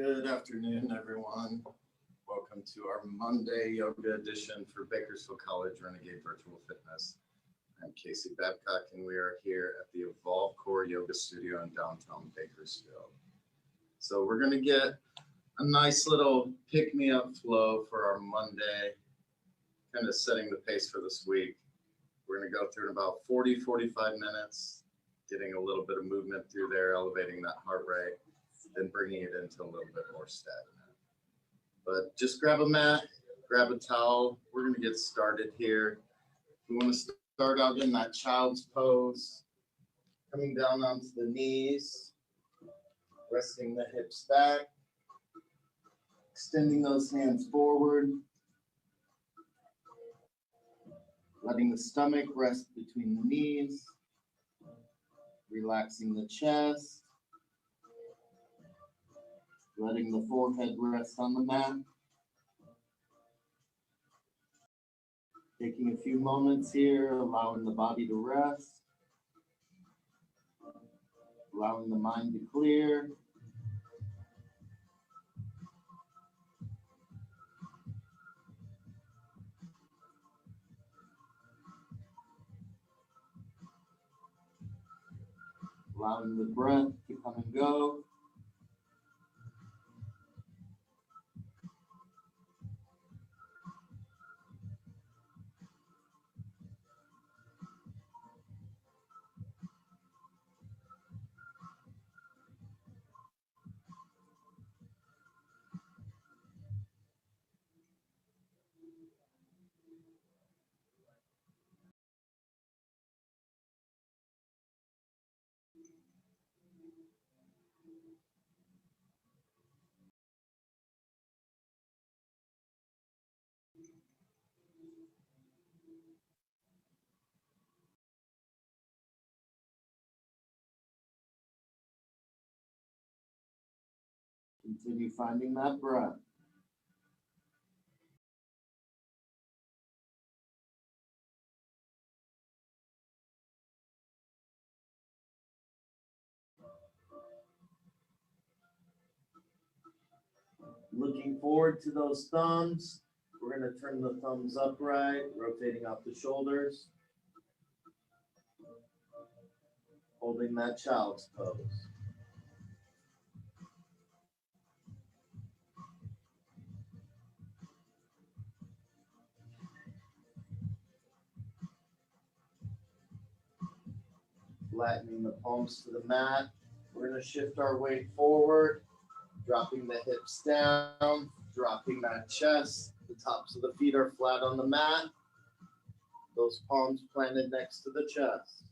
Good afternoon, everyone. Welcome to our Monday yoga edition for Bakersfield College Renegade Virtual Fitness. I'm Casey Babcock, and we are here at the Evolve Core Yoga Studio in downtown Bakersfield. So we're going to get a nice little pick-me-up flow for our Monday, kind of setting the pace for this week. We're going to go through in about 40-45 minutes, getting a little bit of movement through there, elevating that heart rate, then bringing it into a little bit more stagnant. But just grab a mat, grab a towel. We're going to get started here. We want to start out in that child's pose, coming down onto the knees, resting the hips back, extending those hands forward, letting the stomach rest between the knees, relaxing the chest, letting the forehead rest on the mat. Taking a few moments here, allowing the body to rest, allowing the mind to clear. Allowing the breath to come and go. Continue finding that breath. Looking forward to those thumbs. We're going to turn the thumbs upright, rotating out the shoulders. Holding that child's pose. Flattening the palms to the mat. We're going to shift our weight forward, dropping the hips down, dropping that chest. The tops of the feet are flat on the mat. Those palms planted next to the chest.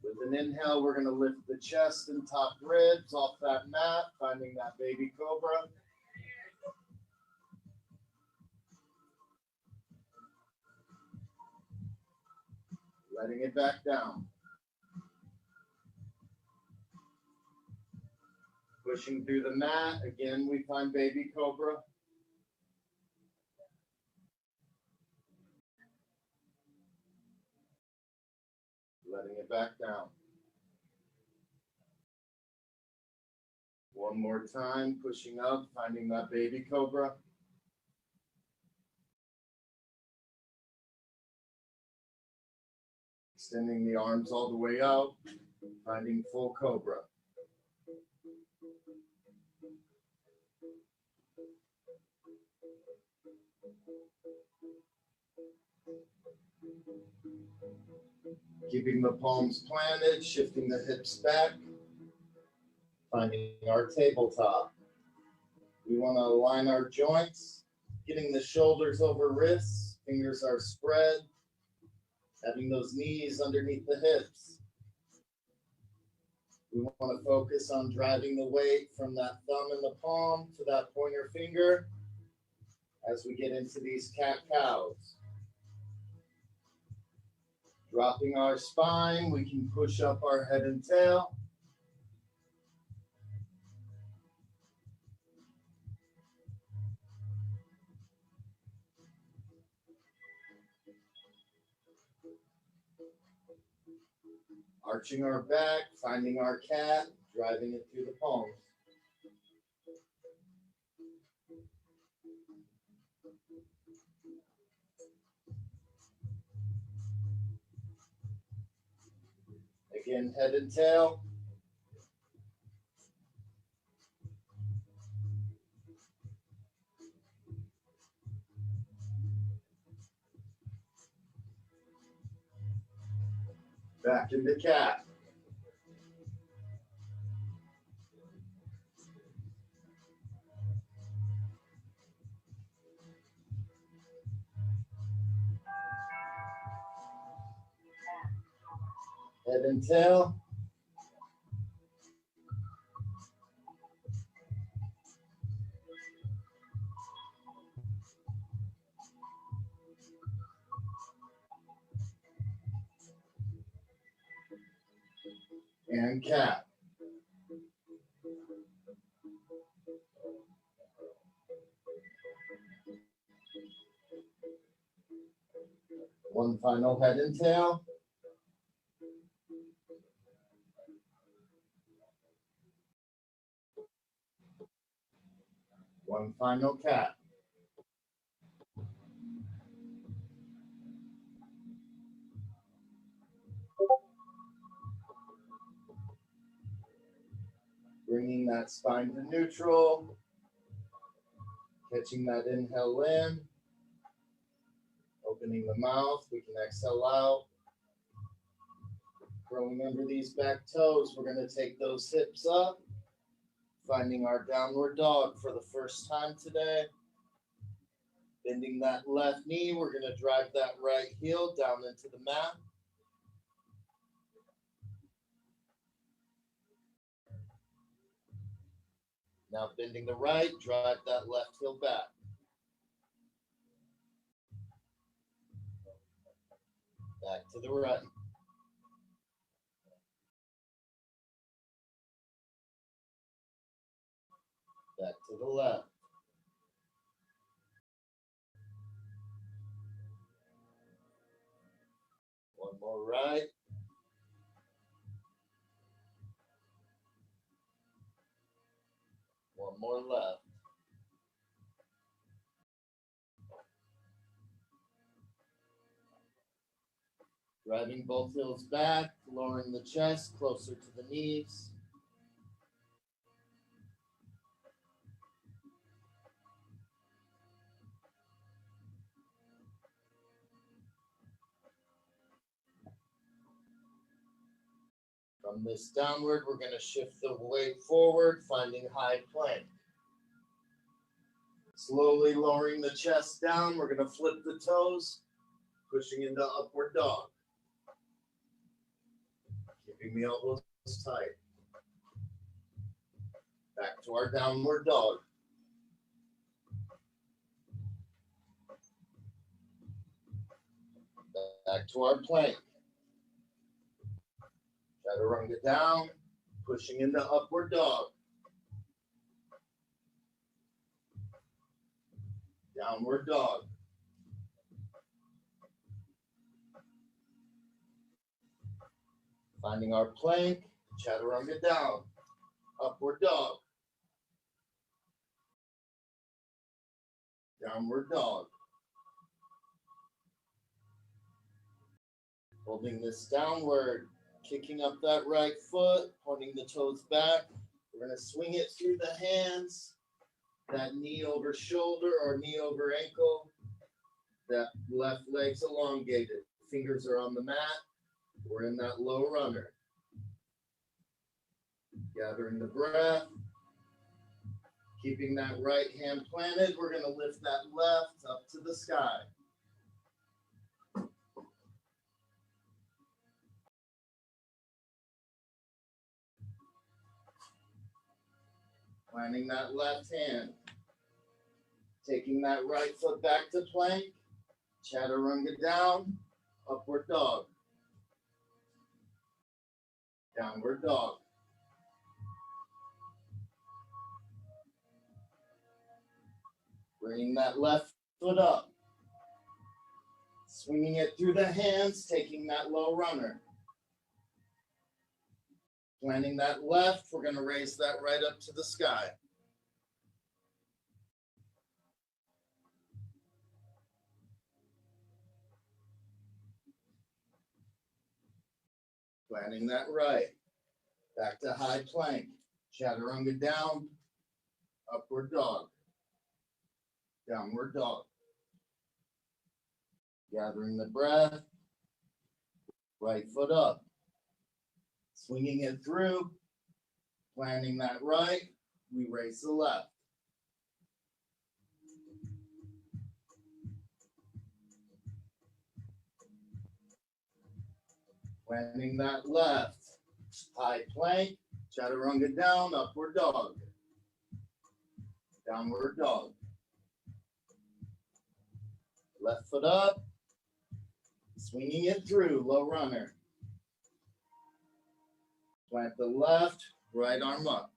With an inhale, we're going to lift the chest and top ribs off that mat, finding that baby cobra. Letting it back down. Pushing through the mat. Again, we find baby cobra. Letting it back down. One more time, pushing up, finding that baby cobra. Extending the arms all the way out, finding full cobra. Keeping the palms planted, shifting the hips back, finding our tabletop. We want to align our joints, getting the shoulders over wrists, fingers are spread, having those knees underneath the hips. We want to focus on driving the weight from that thumb and the palm to that pointer finger as we get into these cat-cows. Dropping our spine, we can push up our head and tail. Arching our back, finding our cat, driving it through the palms. in head and tail. Back into cat. Head and tail. And cat. One final head and tail. One final cat. Bringing that spine to neutral. Catching that inhale in. Opening the mouth, we can exhale out. Growing under these back toes, we're going to take those hips up. Finding our downward dog for the first time today. Bending that left knee, we're going to drive that right heel down into the mat. Now bending the right, drive that left heel back. Back to the right. Back to the left. One more right. One more left. Driving both heels back, lowering the chest closer to the knees. From this downward, we're going to shift the weight forward, finding high plank. Slowly lowering the chest down, we're going to flip the toes, pushing into upward dog. Keeping the elbows tight. Back to our downward dog. Back to our plank. Chaturanga down, pushing into upward dog. Downward dog. Finding our plank, chaturanga down, upward dog. Downward dog. Holding this downward, kicking up that right foot, pointing the toes back. We're going to swing it through the hands, that knee over shoulder or knee over ankle. That left leg's elongated. Fingers are on the mat. We're in that low runner. Gathering the breath. Keeping that right hand planted. We're going to lift that left up to the sky. Planting that left hand. Taking that right foot back to plank. Chaturanga down. Upward dog. Downward dog. Bringing that left foot up. Swinging it through the hands, taking that low runner. Planting that left, we're going to raise that right up to the sky. Planting that right. Back to high plank. Chaturanga down. Upward dog. Downward dog. Gathering the breath. Right foot up. Swinging it through. Planting that right. We raise the left. Planting that left. High plank. Chaturanga down. Upward dog. Downward dog. Left foot up. Swinging it through. Low runner. Plant the left. Right arm up.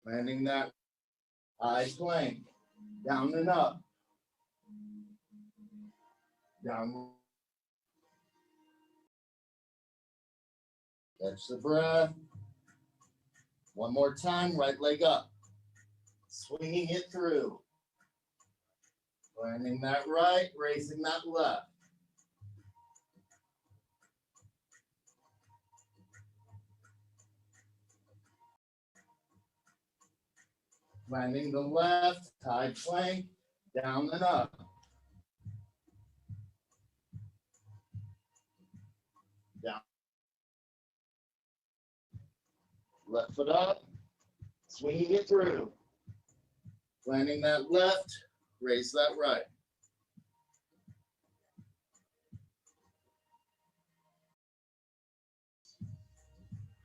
Landing that high plank. Down and up. Down. Catch the breath. One more time. Right leg up. Swinging it through. Landing that right. Raising that left. Landing the left, high plank, down and up. Down. Left foot up, swinging it through. Landing that left, raise that right.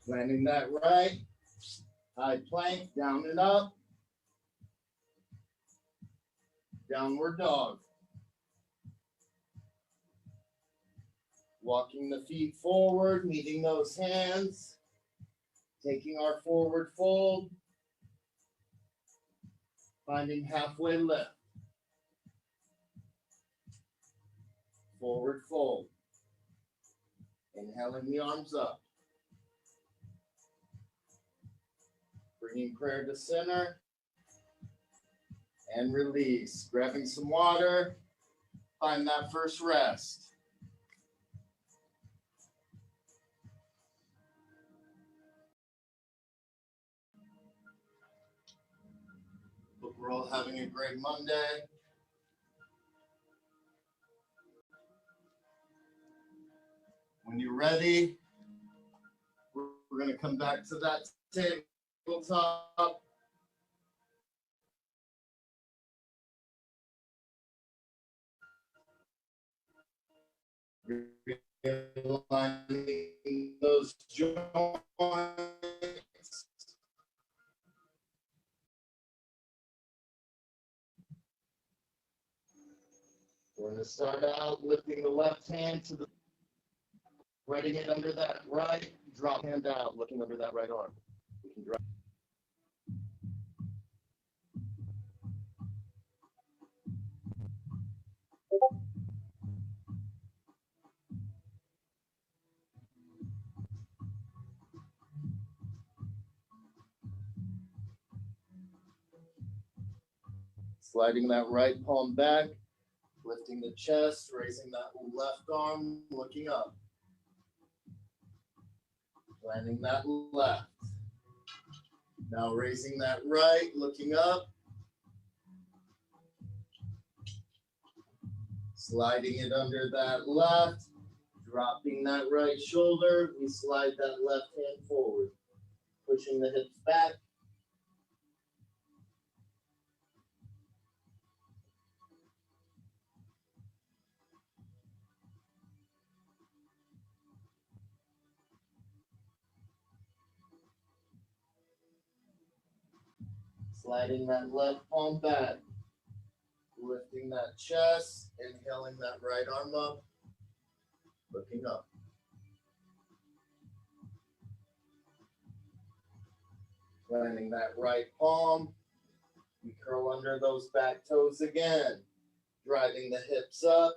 Landing that right, high plank, down and up. Downward dog. Walking the feet forward, meeting those hands. Taking our forward fold. Finding halfway lift. Forward fold. Inhaling the arms up. Bringing prayer to center. And release. Grabbing some water. Find that first rest. Hope we're all having a great Monday. When you're ready, we're going to come back to that tabletop. Realigning those joints. We're going to start out lifting the left hand to the, spreading it under that right, drop hand out, looking under that right arm. We can drop. Sliding that right palm back, lifting the chest, raising that left arm, looking up. Landing that left. Now raising that right, looking up. Sliding it under that left, dropping that right shoulder. We slide that left hand forward, pushing the hips back. Sliding that left palm back, lifting that chest, inhaling that right arm up, looking up. Landing that right palm, we curl under those back toes again, driving the hips up.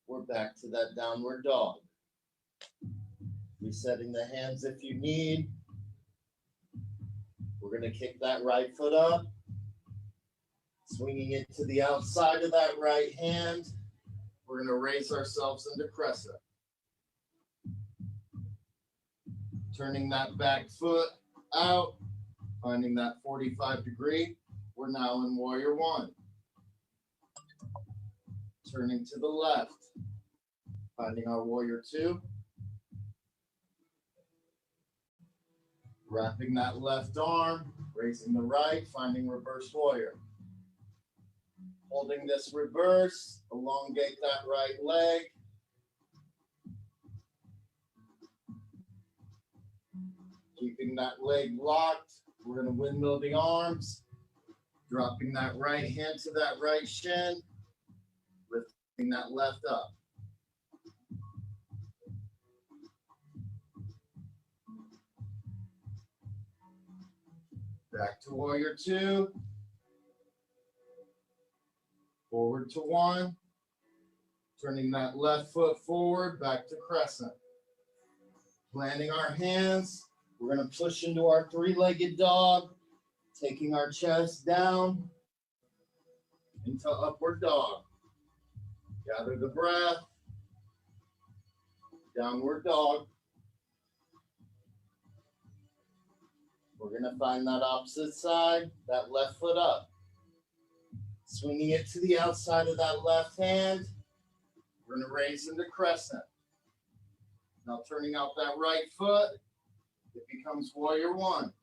We're back to that downward dog. Resetting the hands if you need. We're going to kick that right foot up, Swinging it to the outside of that right hand. We're going to raise ourselves into crescent. Turning that back foot out, finding that 45 degree. We're now in warrior one. Turning to the left, finding our warrior two. Wrapping that left arm, raising the right, finding reverse warrior. Holding this reverse, elongate that right leg. Keeping that leg locked, we're going to windmill the arms. Dropping that right hand to that right shin, lifting that left up. Back to warrior two. Forward to one. Turning that left foot forward, back to crescent. Planting our hands. We're going to push into our three-legged dog, taking our chest down into upward dog. Gather the breath. Downward dog. We're going to find that opposite side, that left foot up. Swinging it to the outside of that left hand. We're going to raise into crescent. Now turning out that right foot, it becomes warrior one.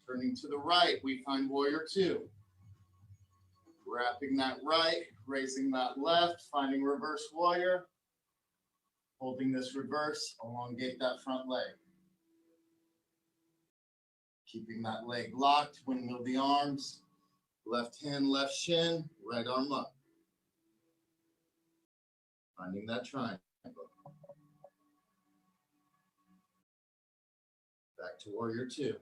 Turning to the right, we find warrior two. Wrapping that right, raising that left, finding reverse warrior. Holding this reverse, elongate that front leg. Keeping that leg locked, windmill the arms. Left hand, left shin, right arm up. Finding that triangle. Back to warrior two.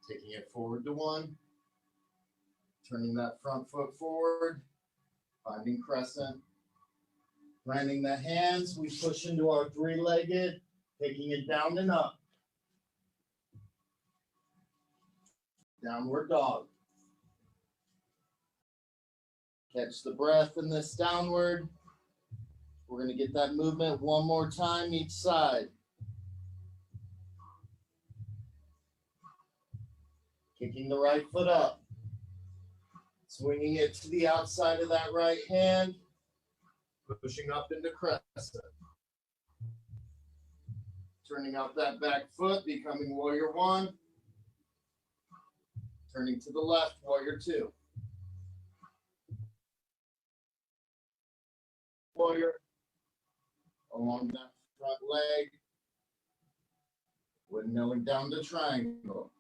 Taking it forward to one. Turning that front foot forward. Finding crescent. Planting the hands, we push into our three-legged, taking it down and up. Downward dog. Catch the breath in this downward. We're going to get that movement one more time each side. Kicking the right foot up. Swinging it to the outside of that right hand. Pushing up into crescent. Turning out that back foot, becoming warrior one. Turning to the left, warrior two. Warrior. Along that front leg. Windmilling down the triangle.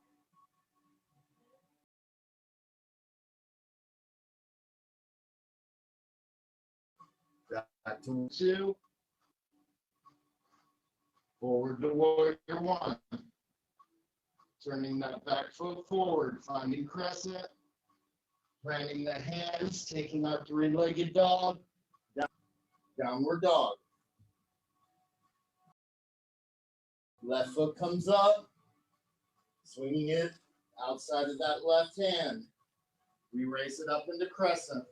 Back to two. Forward to warrior one. Turning that back foot forward, finding crescent. Planting the hands, taking our three-legged dog. Downward dog. Left foot comes up. Swinging it outside of that left hand. We raise it up into crescent.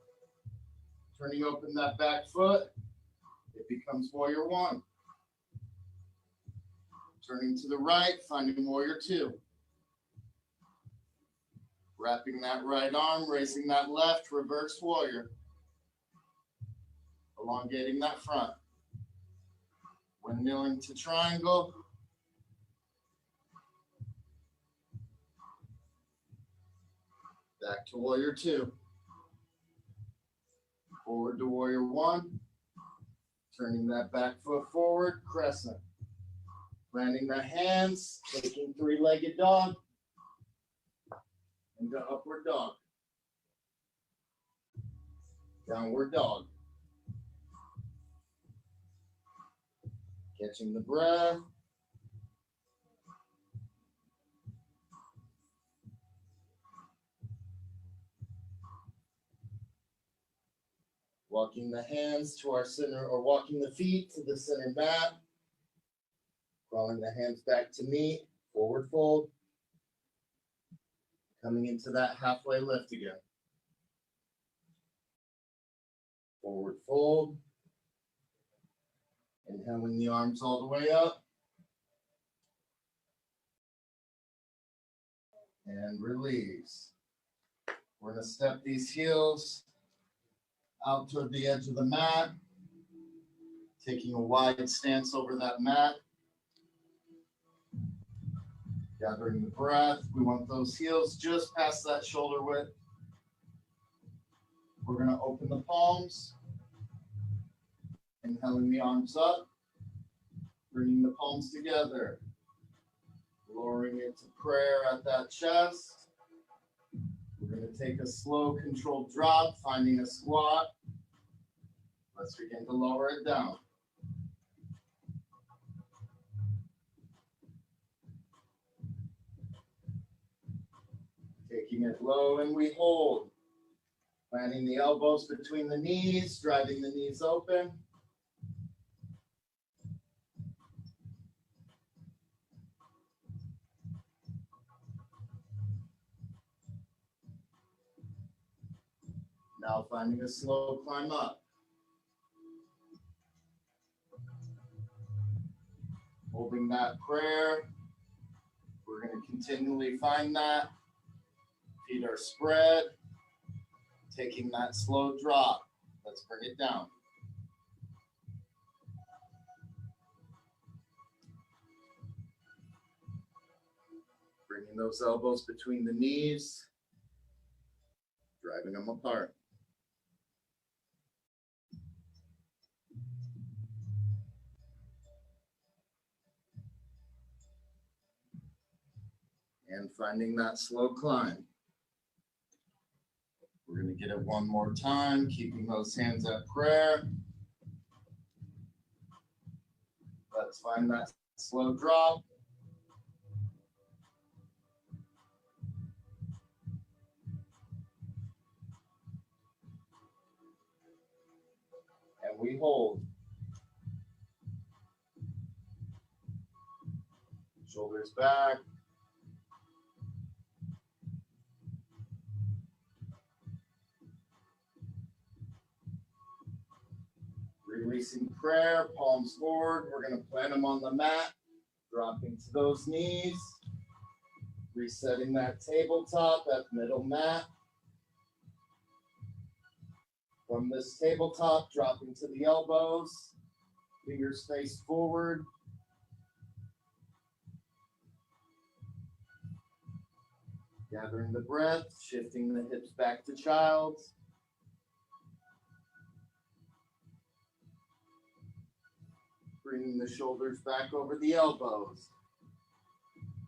Turning open that back foot. It becomes warrior one. Turning to the right, finding warrior two. Wrapping that right arm, raising that left, reverse warrior. Elongating that front. Windmilling to triangle. Back to warrior two. Forward to warrior one. Turning that back foot forward, crescent. Planting the hands, taking three-legged dog. Into upward dog. Downward dog. Catching the breath. Walking the hands to our center, or walking the feet to the center mat. Crawling the hands back to meet, forward fold. Coming into that halfway lift again. Forward fold. Inhaling the arms all the way up. And release. We're going to step these heels out toward the edge of the mat. Taking a wide stance over that mat. Gathering the breath. We want those heels just past that shoulder width. We're going to open the palms. Inhaling the arms up. Bringing the palms together. Lowering it to prayer at that chest. We're going to take a slow, controlled drop, finding a squat. Let's begin to lower it down. Taking it low and we hold. Planting the elbows between the knees, driving the knees open. Now finding a slow climb up. Holding that prayer. We're going to continually find that. Feet are spread. Taking that slow drop. Let's bring it down. Bringing those elbows between the knees. Driving them apart. And finding that slow climb. We're going to get it one more time, keeping those hands at prayer. Let's find that slow drop. And we hold. Shoulders back. Releasing prayer, palms forward. We're going to plant them on the mat, dropping to those knees. Resetting that tabletop at middle mat. From this tabletop, dropping to the elbows. Fingers face forward. Gathering the breath, shifting the hips back to child. Bringing the shoulders back over the elbows.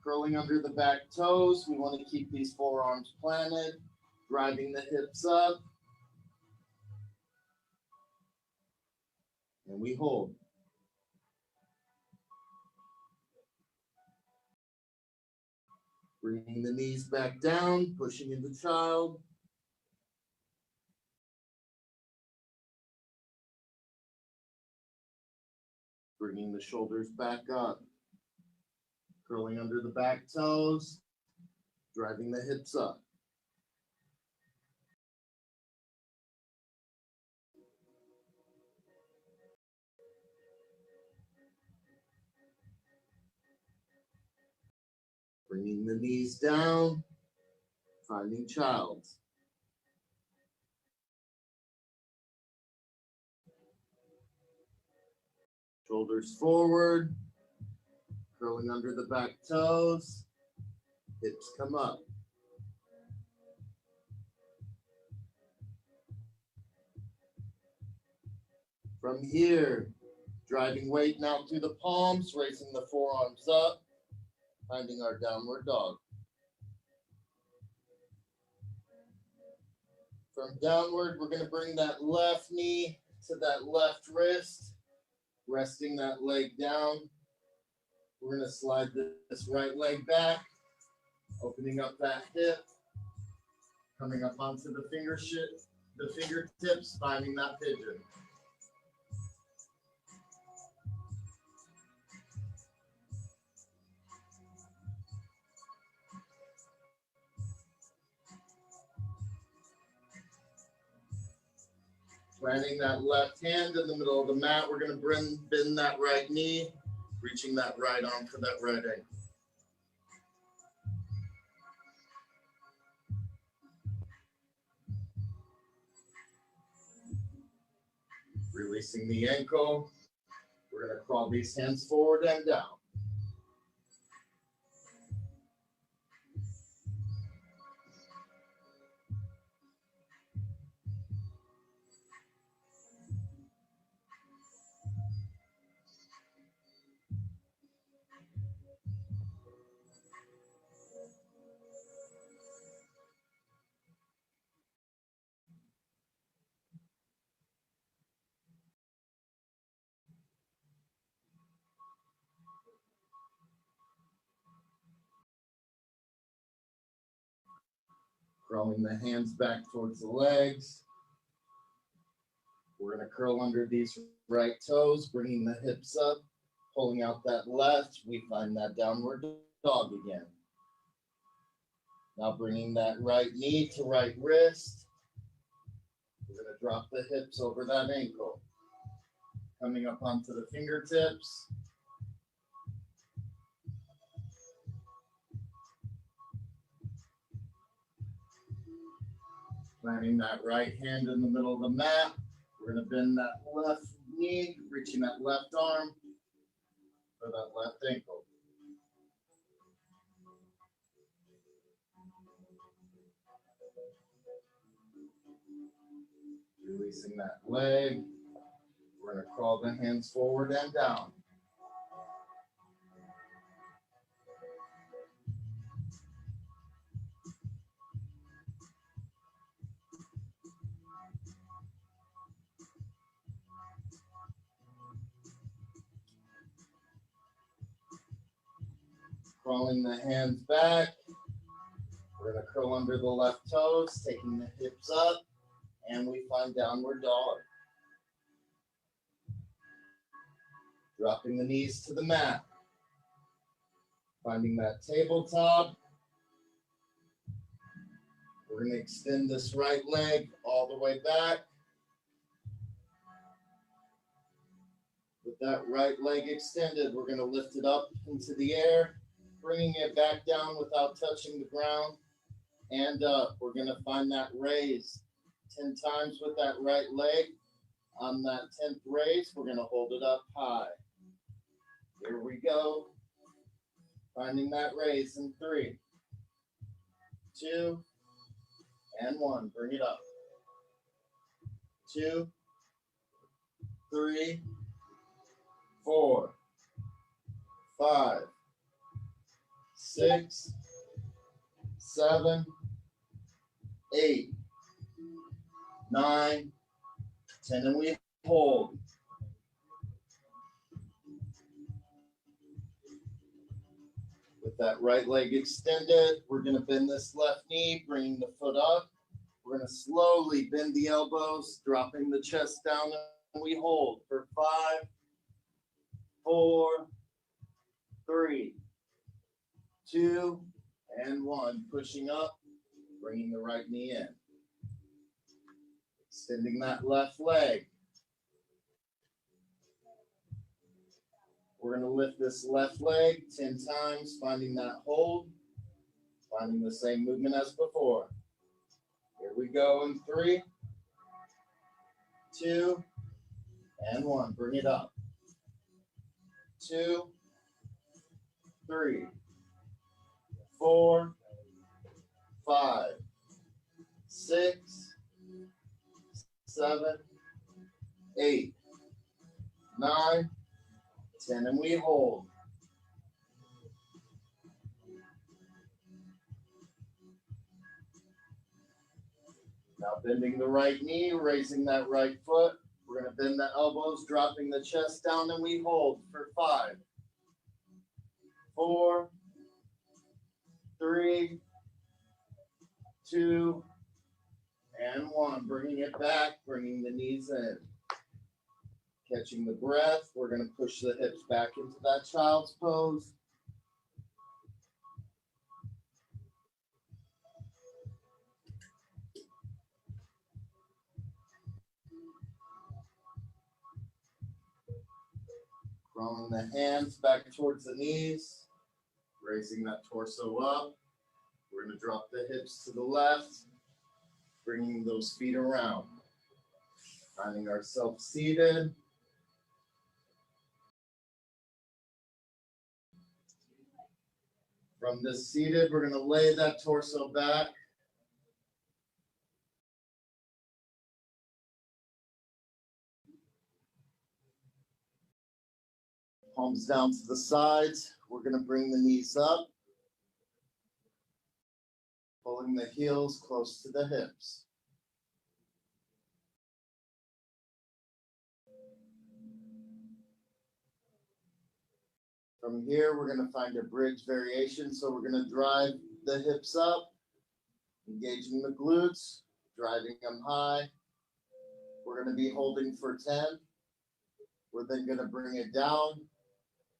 Curling under the back toes. We want to keep these forearms planted. Driving the hips up. And we hold. Bringing the knees back down, pushing into child. Bringing the shoulders back up. Curling under the back toes, driving the hips up. Bringing the knees down, finding child. Shoulders forward, curling under the back toes, hips come up. From here, driving weight now through the palms, raising the forearms up, finding our downward dog. From downward, we're going to bring that left knee to that left wrist, resting that leg down. We're going to slide this right leg back, opening up that hip, coming up onto the fingertips, finding that pigeon. Planting that left hand in the middle of the mat. We're going to bend that right knee, reaching that right arm for that right ankle. Releasing the ankle. We're going to crawl these hands forward and down. Crawling the hands back towards the legs. We're going to curl under these right toes, bringing the hips up, pulling out that left. We find that downward dog again. Now bringing that right knee to right wrist. We're going to drop the hips over that ankle. Coming up onto the fingertips. Planting that right hand in the middle of the mat. We're going to bend that left knee, reaching that left arm for that left ankle. Releasing that leg. We're going to crawl the hands forward and down. Crawling the hands back. We're going to curl under the left toes, taking the hips up, and we find downward dog. Dropping the knees to the mat. Finding that tabletop. We're going to extend this right leg all the way back. With that right leg extended, we're going to lift it up into the air, bringing it back down without touching the ground. And we're going to find that raise 10 times with that right leg. On that 10th raise, we're going to hold it up high. Here we go. Finding that raise in 3, 2, and 1. Bring it up. 2, 3, 4, 5, 6, 7, 8, 9, 10, and we hold. With that right leg extended, we're going to bend this left knee, bringing the foot up. We're going to slowly bend the elbows, dropping the chest down, and we hold for 5, 4, 3, 2, and 1. Pushing up, bringing the right knee in. Extending that left leg. We're going to lift this left leg 10 times, finding that hold, finding the same movement as before. Here we go in 3, 2, and 1. Bring it up. 2, 3, 4, 5, 6, 7, 8, 9, 10, and we hold. Now bending the right knee, raising that right foot. We're going to bend the elbows, dropping the chest down, and we hold for 5, 4, 3, 2, and 1. Bringing it back, bringing the knees in. Catching the breath, we're going to push the hips back into that child's pose. Drawing the hands back towards the knees, raising that torso up. We're going to drop the hips to the left, bringing those feet around. Finding ourselves seated. From this seated, we're going to lay that torso back. Palms down to the sides. We're going to bring the knees up, pulling the heels close to the hips. From here, we're going to find a bridge variation. So we're going to drive the hips up, engaging the glutes, driving them high. We're going to be holding for 10. We're then going to bring it down,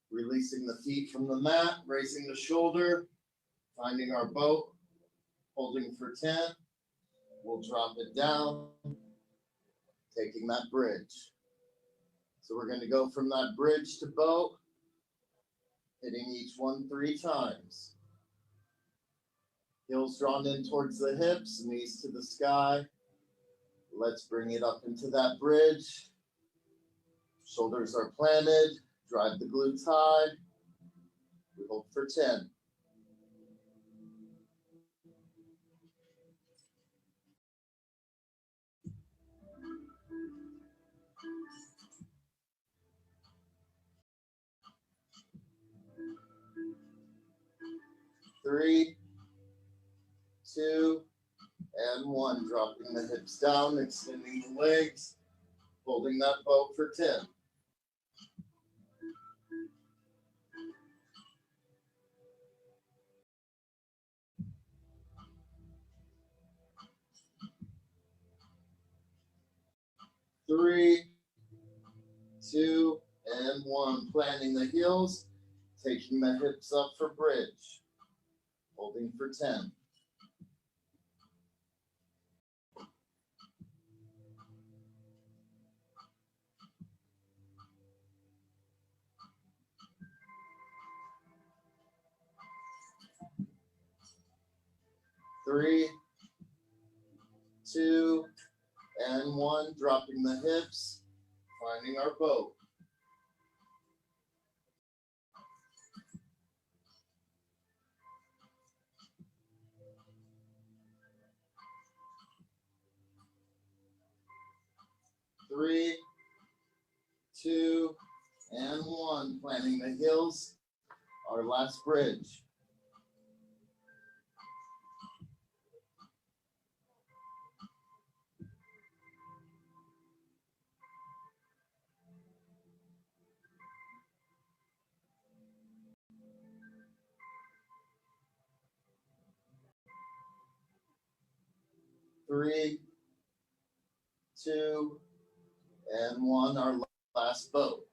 releasing the feet from the mat, raising the shoulder, finding our boat, holding for 10. We'll drop it down, taking that bridge. So we're going to go from that bridge to boat, hitting each one 3 times. Heels drawn in towards the hips, knees to the sky. Let's bring it up into that bridge. Shoulders are planted, drive the glutes high. We hold for 10. Three, 2, and 1. Dropping the hips down, extending the legs, holding that boat for 10. 3, 2, and 1. Planting the heels, taking the hips up for bridge, holding for 10. 3, 2, and 1. Dropping the hips, finding our boat. 3, 2, and 1. Planting the heels, our last bridge. 3, 2, and 1. Our last boat.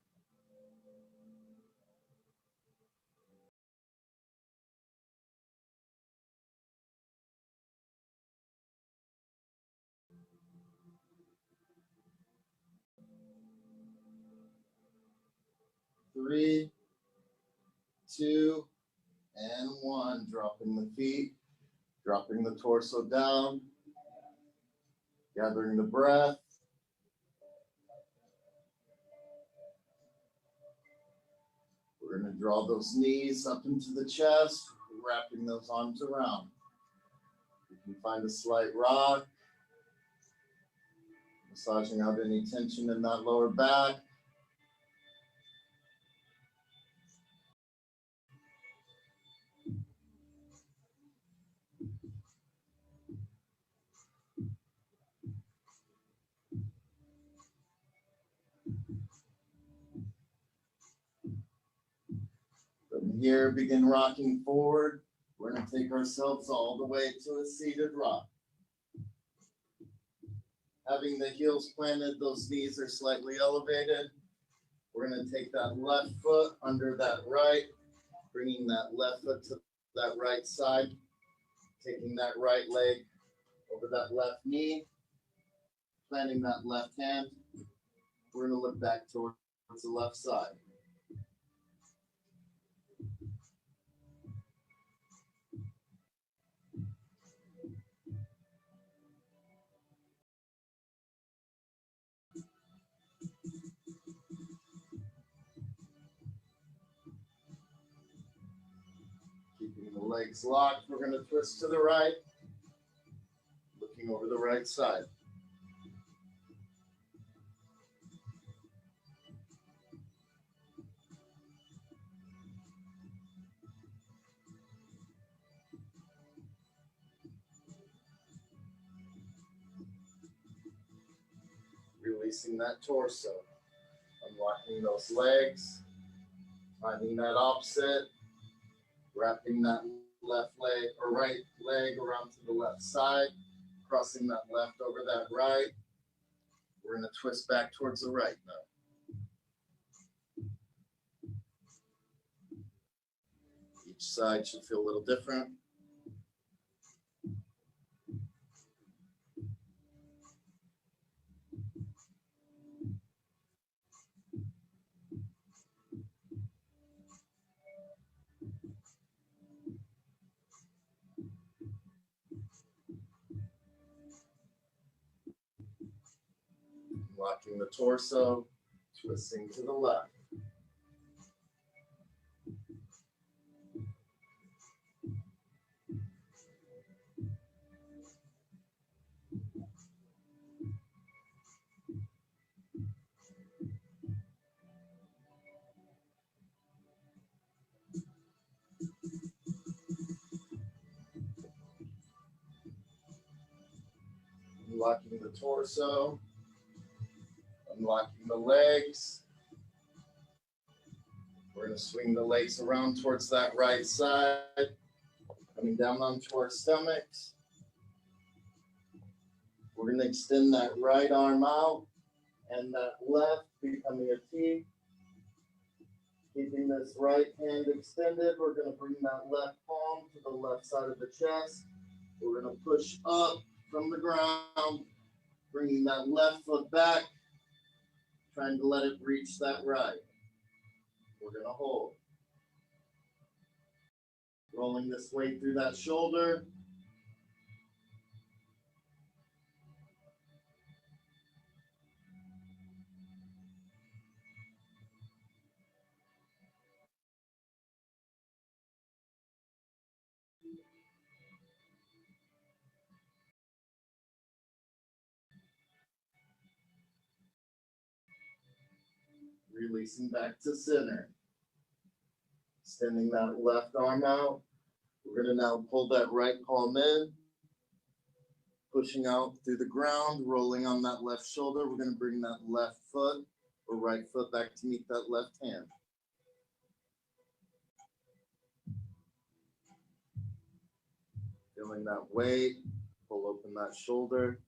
3, 2, and 1. Dropping the feet, dropping the torso down, gathering the breath. We're going to draw those knees up into the chest, wrapping those arms around. You can find a slight rock, massaging out any tension in that lower back. From here, begin rocking forward. We're going to take ourselves all the way to a seated rock. Having the heels planted, those knees are slightly elevated. We're going to take that left foot under that right, bringing that left foot to that right side, taking that right leg over that left knee, planting that left hand. We're going to look back towards the left side. The legs locked, we're going to twist to the right, looking over the right side. Releasing that torso, unlocking those legs, finding that opposite, wrapping that left leg or right leg around to the left side, crossing that left over that right. We're going to twist back towards the right now. Each side should feel a little different. Locking the torso, twisting to the left. Unlocking the torso, unlocking the legs. We're going to swing the legs around towards that right side, coming down onto our stomachs. We're going to extend that right arm out and that left becoming a T. Keeping this right hand extended, we're going to bring that left palm to the left side of the chest. We're going to push up from the ground, bringing that left foot back, trying to let it reach that right. We're going to hold. Rolling this weight through that shoulder. Releasing back to center. Extending that left arm out. We're going to now pull that right palm in. Pushing out through the ground, rolling on that left shoulder. We're going to bring that left foot or right foot back to meet that left hand. Feeling that weight, pull open that shoulder.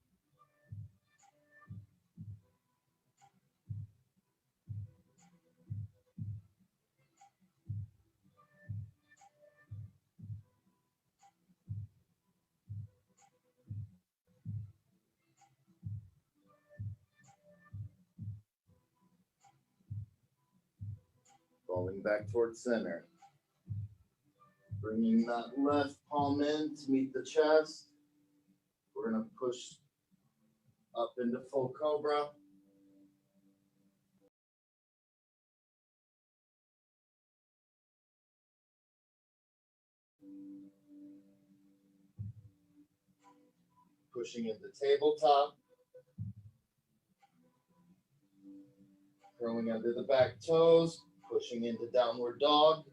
Rolling back towards center. Bringing that left palm in to meet the chest. We're going to push up into full cobra. Pushing into tabletop. Curling under the back toes. Pushing into downward dog.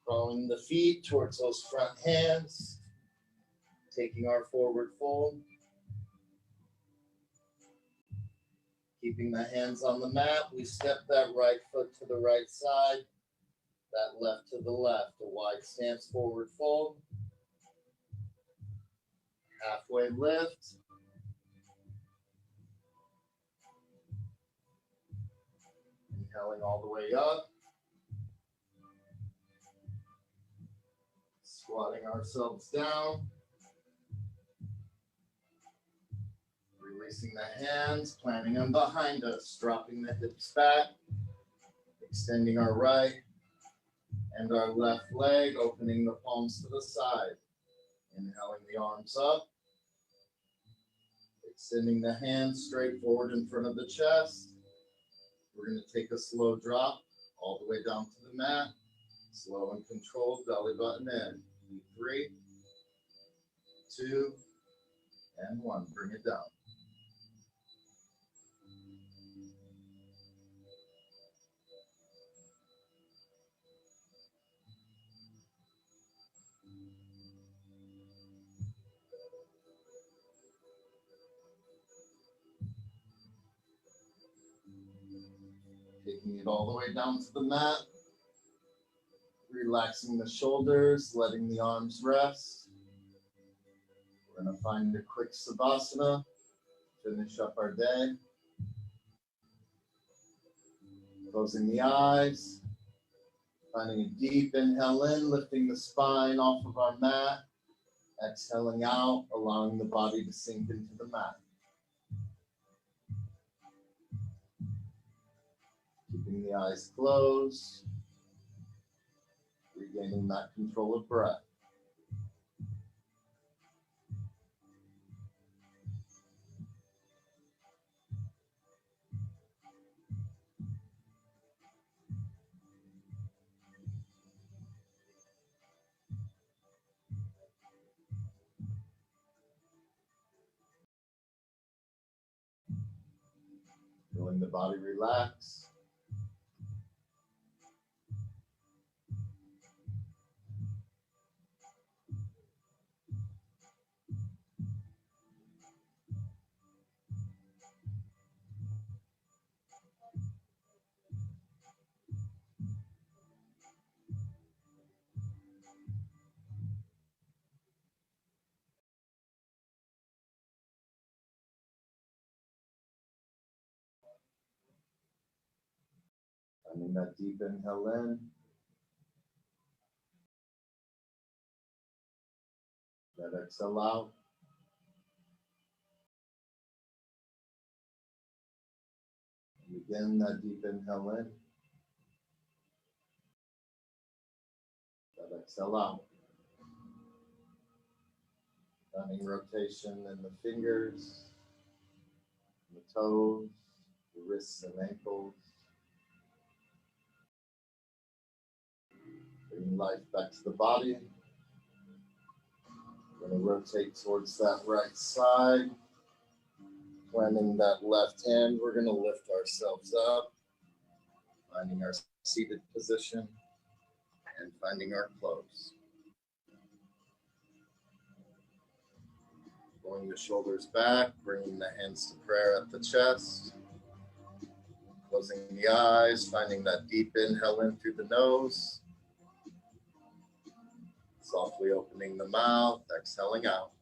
Crawling the feet towards those front hands. Taking our forward fold. Keeping the hands on the mat, we step that right foot to the right side, that left to the left, a wide stance forward fold. Halfway lift. Inhaling all the way up. Squatting ourselves down. Releasing the hands, planting them behind us, dropping the hips back, extending our right and our left leg, opening the palms to the side. Inhaling the arms up, extending the hands straight forward in front of the chest, We're going to take a slow drop all the way down to the mat. Slow and controlled, belly button in. 3, 2, and 1. Bring it down. Taking it all the way down to the mat. Relaxing the shoulders, letting the arms rest. We're going to find a quick savasana, finish up our day. Closing the eyes, finding a deep inhale in, lifting the spine off of our mat. Exhaling out, allowing the body to sink into the mat. Keeping the eyes closed. Regaining that control of breath. Feeling the body relax. Finding that deep inhale in. That exhale out. And again, that deep inhale in. That exhale out. Finding rotation in the fingers, the toes, the wrists and ankles. Bringing life back to the body. We're going to rotate towards that right side. Planting that left hand, we're going to lift ourselves up. Finding our seated position and finding our close. Pulling the shoulders back, bringing the hands to prayer at the chest. Closing the eyes, finding that deep inhale in through the nose. Softly opening the mouth, exhaling out.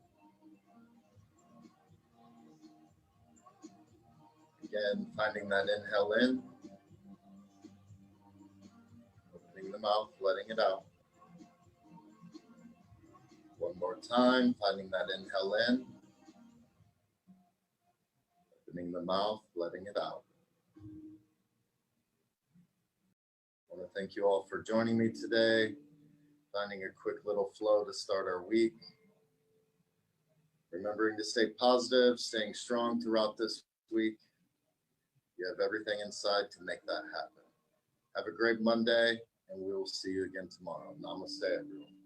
Again, finding that inhale in. Opening the mouth, letting it out. One more time, finding that inhale in. Opening the mouth, letting it out. I want to thank you all for joining me today. Finding a quick little flow to start our week. Remembering to stay positive, staying strong throughout this week. You have everything inside to make that happen. Have a great Monday, and we will see you again tomorrow. Namaste, everyone.